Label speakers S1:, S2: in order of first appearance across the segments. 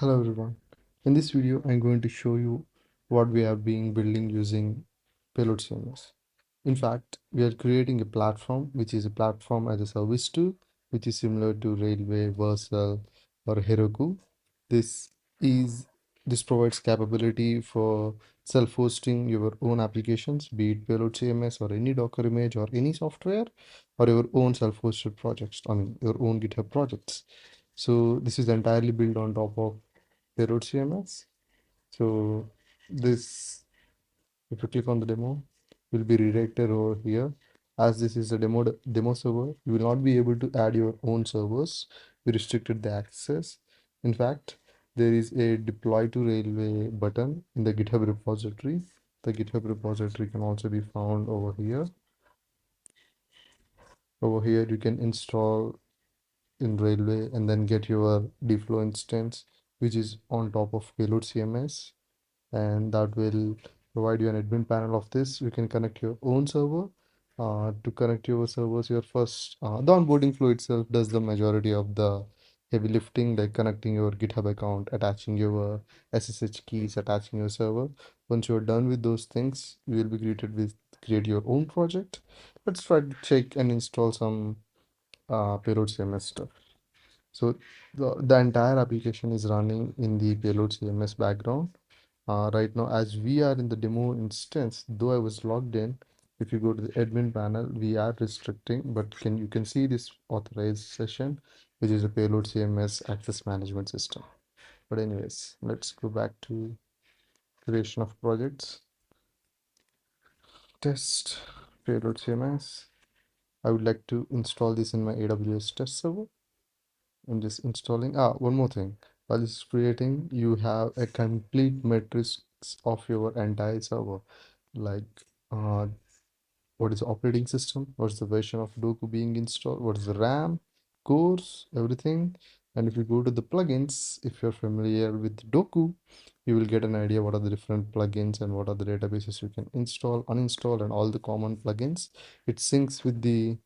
S1: Hello everyone. In this video, I'm going to show you what we are being building using PayloadCMS. In fact, we are creating a platform which is a platform as a service tool, which is similar to Railway, Vercel, or Heroku. This is this provides capability for self-hosting your own applications, be it PayloadCMS or any Docker image or any software, or your own self-hosted projects. I mean, your own GitHub projects. So this is entirely built on top of payload CMS. So this, if you click on the demo, will be redirected over here. As this is a demo server, you will not be able to add your own servers. We restricted the access. In fact, there is a deploy to railway button in the GitHub repository. The GitHub repository can also be found over here. Over here, you can install in railway and then get your dFlow instance, which is on top of payload CMS. And that will provide you an admin panel of this. You can connect your own server. To connect your servers, your first the onboarding flow itself does the majority of the heavy lifting, like connecting your GitHub account, attaching your SSH keys, attaching your server. Once you're done with those things, you will be greeted with create your own project. Let's try to check and install some payload CMS stuff. So the entire application is running in the payload CMS background. Right now, as we are in the demo instance, though I was logged in, if you go to the admin panel, we are restricting, but you can see this authorized session, which is a payload CMS access management system. But anyways, let's go back to creation of projects. Test payload CMS. I would like to install this in my AWS test server. I'm just installing. One more thing. While this is creating, you have a complete matrix of your entire server, like what is the operating system, what's the version of Doku being installed, what is the RAM, cores, everything. And if you go to the plugins, if you're familiar with Doku, you will get an idea what are the different plugins and what are the databases you can install, uninstall, and all the common plugins. It syncs with the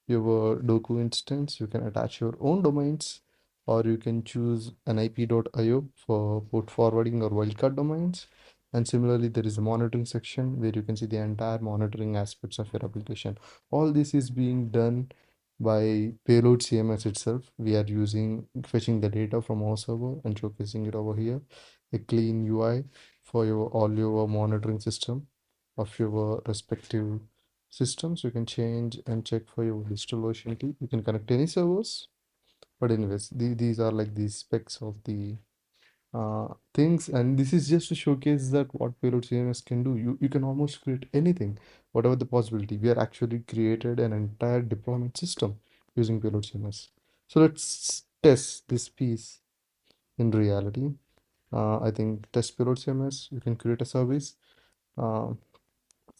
S1: your Doku instance. You can attach your own domains, or you can choose an ip.io for port forwarding or wildcard domains. And similarly, there is a monitoring section where you can see the entire monitoring aspects of your application. All this is being done by payload CMS itself. We are using fetching the data from our server and showcasing it over here. A clean UI for your all your monitoring system of your respective systems. You can change and check for your digital version key. You can connect any servers. But anyways, these are like the specs of the things, and this is just to showcase that what payload CMS can do. You can almost create anything, whatever the possibility. We are actually created an entire deployment system using payload CMS. So let's test this piece in reality. I think test payload CMS. You can create a service. Uh,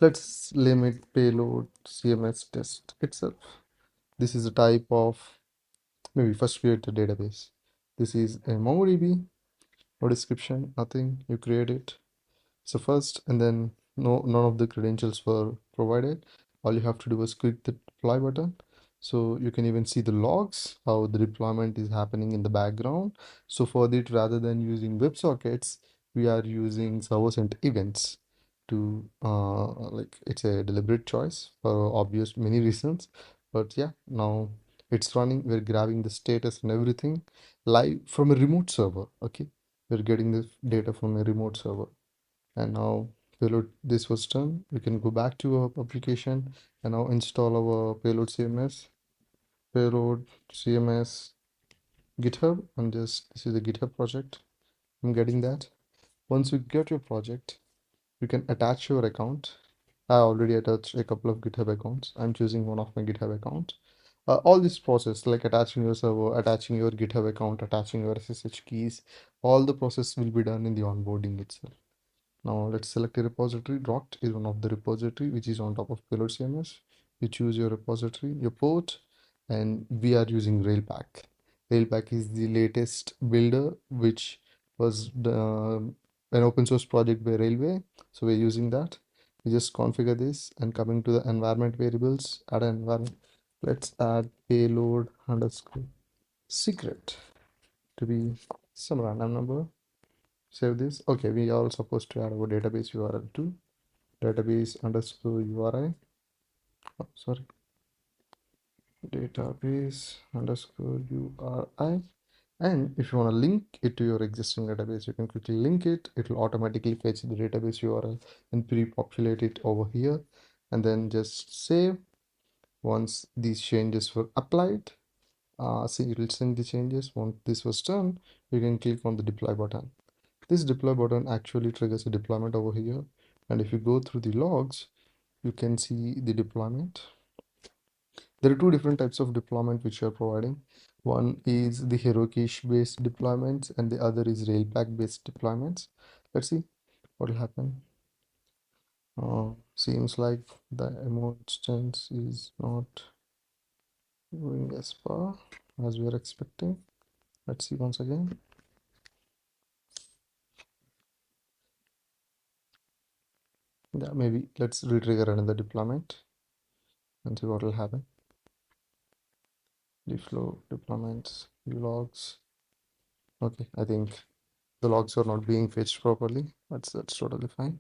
S1: let's limit payload CMS test itself. This is a type of, maybe first create the database. This is a MongoDB. No description, nothing. You create it. So first, and then none of the credentials were provided. All you have to do is click the deploy button. So you can even see the logs, how the deployment is happening in the background. So for it, rather than using WebSockets, we are using server-sent events to like it's a deliberate choice for obvious many reasons. But yeah, now it's running. We're grabbing the status and everything live from a remote server. Okay, we're getting the data from a remote server. And now payload, this was done. We can go back to our application and now install our payload CMS, payload CMS GitHub, and just this is the GitHub project. I'm getting that. Once you get your project, you can attach your account. I already attached a couple of GitHub accounts. I'm choosing one of my GitHub accounts. All this process, like attaching your server, attaching your GitHub account, attaching your SSH keys, all the process will be done in the onboarding itself. Now let's select a repository. Rocked is one of the repository which is on top of payload CMS. You choose your repository, your port, and we are using Railpack. Railpack is the latest builder which was an open source project by Railway. So we're using that. We just configure this and coming to the environment variables, add an environment. Let's add payload underscore secret to be some random number. Save this. Okay, we are supposed to add our database URL to database underscore URI. Oh, sorry, database underscore URI. And if you want to link it to your existing database, you can quickly link it. It will automatically fetch the database URL and pre-populate it over here, and then just save. Once these changes were applied, see, it will send the changes. Once this was done, you can click on the deploy button. This deploy button actually triggers a deployment over here. And if you go through the logs, you can see the deployment. There are two different types of deployment which you are providing. One is the hero cache based deployments and the other is Railpack based deployments. Let's see what will happen. Seems like the MO instance is not going as far as we are expecting. Let's see once again. Yeah, maybe let's retrigger another deployment and see what will happen. dFlow deployments, logs. Okay, I think the logs are not being fetched properly. That's totally fine.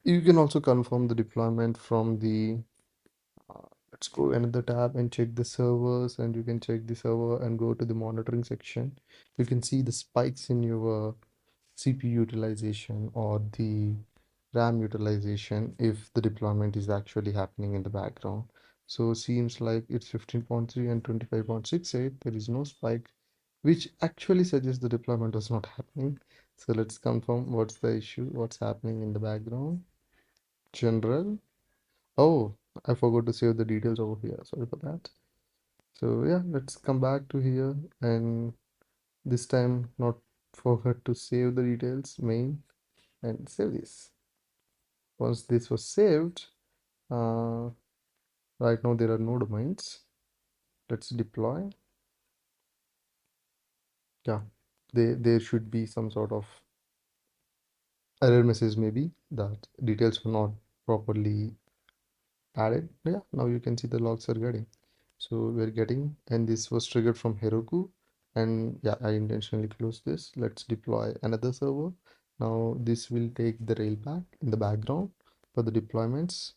S1: You can also confirm the deployment from the let's go another tab and check the servers, and you can check the server and go to the monitoring section. You can see the spikes in your CPU utilization or the RAM utilization if the deployment is actually happening in the background. So seems like it's 15.3 and 25.68. There is no spike, which actually suggests the deployment was not happening. So let's confirm what's the issue, what's happening in the background. General. Oh, I forgot to save the details over here. Sorry for that. So yeah, let's come back to here and this time not forget to save the details main and save this. Once this was saved, right now there are no domains. Let's deploy. Yeah, there should be some sort of error message maybe that details were not properly added. Yeah, now you can see the logs are getting. So we're getting, and this was triggered from Heroku. And yeah, I intentionally closed this. Let's deploy another server. Now this will take the Railpack in the background for the deployments.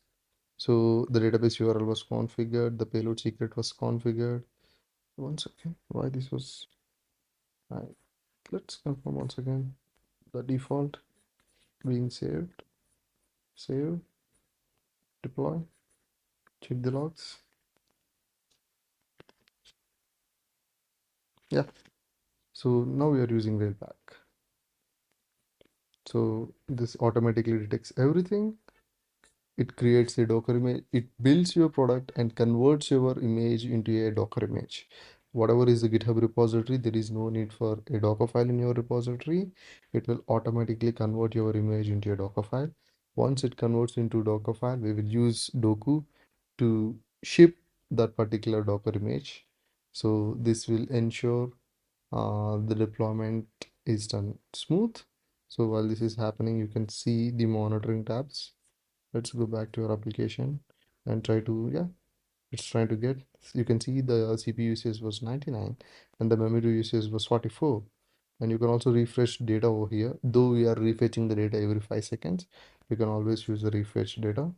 S1: So the database URL was configured, the payload secret was configured. One second, why this was, right. Let's confirm once again the default being saved, save, deploy, check the logs. Yeah, so now we are using Railpack. So this automatically detects everything. It creates a Docker image. It builds your product and converts your image into a Docker image. Whatever is the GitHub repository, there is no need for a Docker file in your repository. It will automatically convert your image into a Docker file. Once it converts into Docker file, we will use Doku to ship that particular Docker image. So this will ensure the deployment is done smooth. So while this is happening, you can see the monitoring tabs. Let's go back to your application and try to, yeah, it's trying to get, you can see the CPU usage was 99 and the memory usage was 44. And you can also refresh data over here. Though we are refetching the data every 5 seconds, you can always use the refresh data.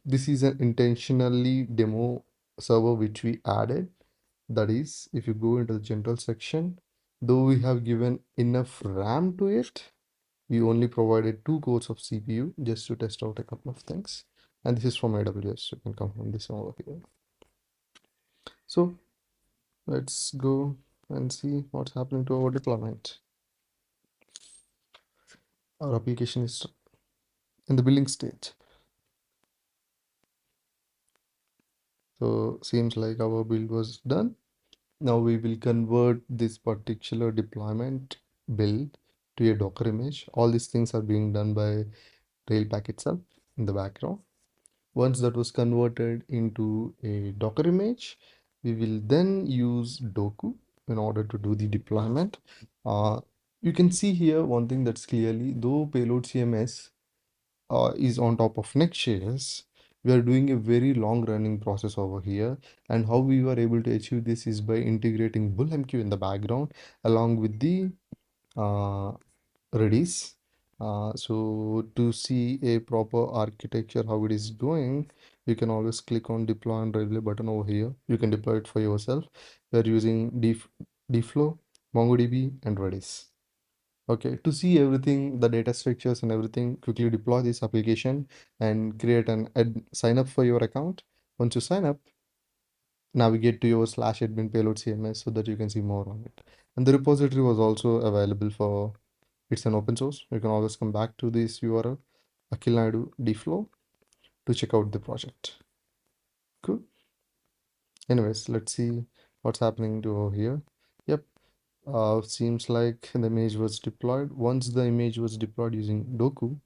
S1: This is an intentionally demo server which we added. That is, if you go into the general section, though we have given enough RAM to it, we only provided 2 cores of CPU just to test out a couple of things. And this is from AWS. You can confirm this over here. So let's go and see what's happening to our deployment. Our application is in the building stage. So seems like our build was done. Now we will convert this particular deployment build to a Docker image. All these things are being done by Railpack itself in the background. Once that was converted into a Docker image, we will then use Doku in order to do the deployment. You can see here one thing that's clearly, though payload CMS is on top of Next.js, we are doing a very long running process over here. And how we were able to achieve this is by integrating BullMQ in the background along with the uh, Redis. So to see a proper architecture, how it is going, you can always click on deploy and relay button over here. You can deploy it for yourself. We're using dFlow, MongoDB, and Redis. Okay, to see everything, the data structures and everything, quickly deploy this application and create an sign up for your account. Once you sign up, navigate to your /admin payload CMS so that you can see more on it. And the repository was also available for, it's an open source. You can always come back to this URL, Akhil Naidu dFlow, to check out the project. Cool. Anyways, let's see what's happening to over here. Yep. Seems like the image was deployed. Once the image was deployed using Doku,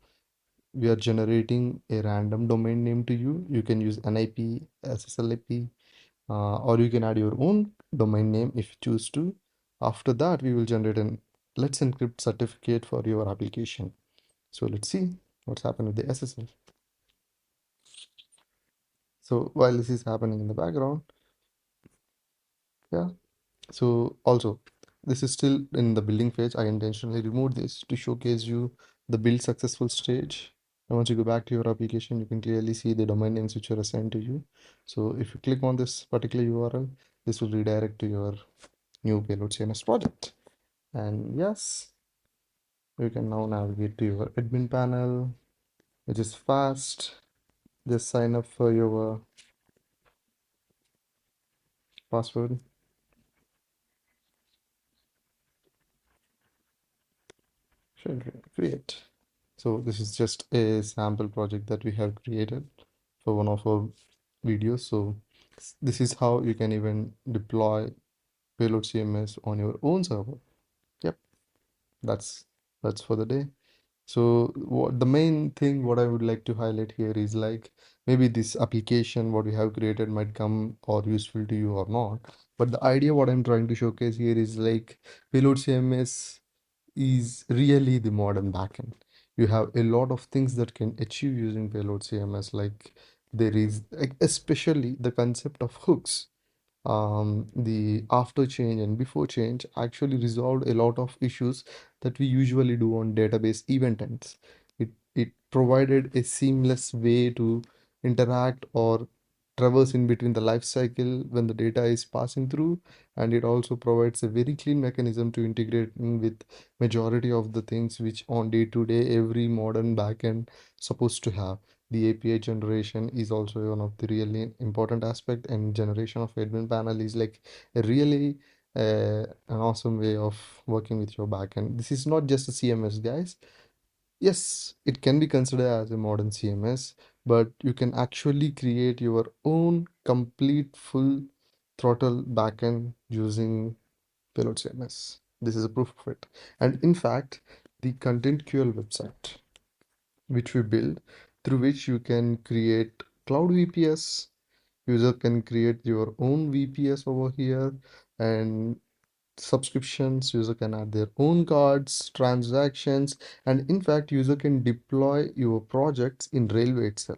S1: we are generating a random domain name to you. You can use NIP, SSLIP, or you can add your own domain name if you choose to. After that, we will generate an Let's Encrypt certificate for your application. So let's see what's happened with the SSL. So while this is happening in the background, yeah. So also, this is still in the building phase. I intentionally removed this to showcase you the build successful stage. And once you go back to your application, you can clearly see the domain names which are assigned to you. So if you click on this particular URL, this will redirect to your new payload CMS project. And yes, you can now navigate to your admin panel, which is fast. Just sign up for your password. Should create. So this is just a sample project that we have created for one of our videos. So this is how you can even deploy payload CMS on your own server. Yep, that's for the day. So what the main thing what I would like to highlight here is like maybe this application what we have created might come or useful to you or not. But the idea what I'm trying to showcase here is like payload CMS is really the modern backend. You have a lot of things that can achieve using payload CMS, like there is especially the concept of hooks. The after change and before change actually resolved a lot of issues that we usually do on database event ends. It provided a seamless way to interact or traverse in between the life cycle when the data is passing through, and it also provides a very clean mechanism to integrate in with majority of the things which on day to day every modern backend supposed to have. The API generation is also one of the really important aspect, and generation of admin panel is like a really an awesome way of working with your backend. This is not just a CMS, guys. Yes, it can be considered as a modern CMS, but you can actually create your own complete full throttle backend using Payload CMS. This is a proof of it. And in fact, the content QL website, which we build, through which you can create cloud VPS. User can create your own VPS over here, and subscriptions. User can add their own cards, transactions, and in fact, user can deploy your projects in Railway itself.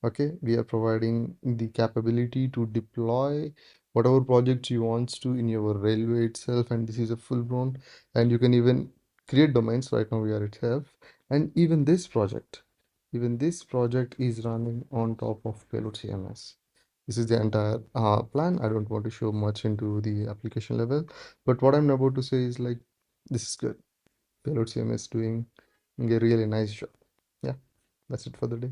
S1: Okay, we are providing the capability to deploy whatever project you want to in your Railway itself, and this is a full blown, and you can even create domains. Right now we are itself, and even this project is running on top of Payload CMS. This is the entire plan. I don't want to show much into the application level, but what I'm about to say is like this is good. Payload CMS doing a really nice job. Yeah, that's it for the day.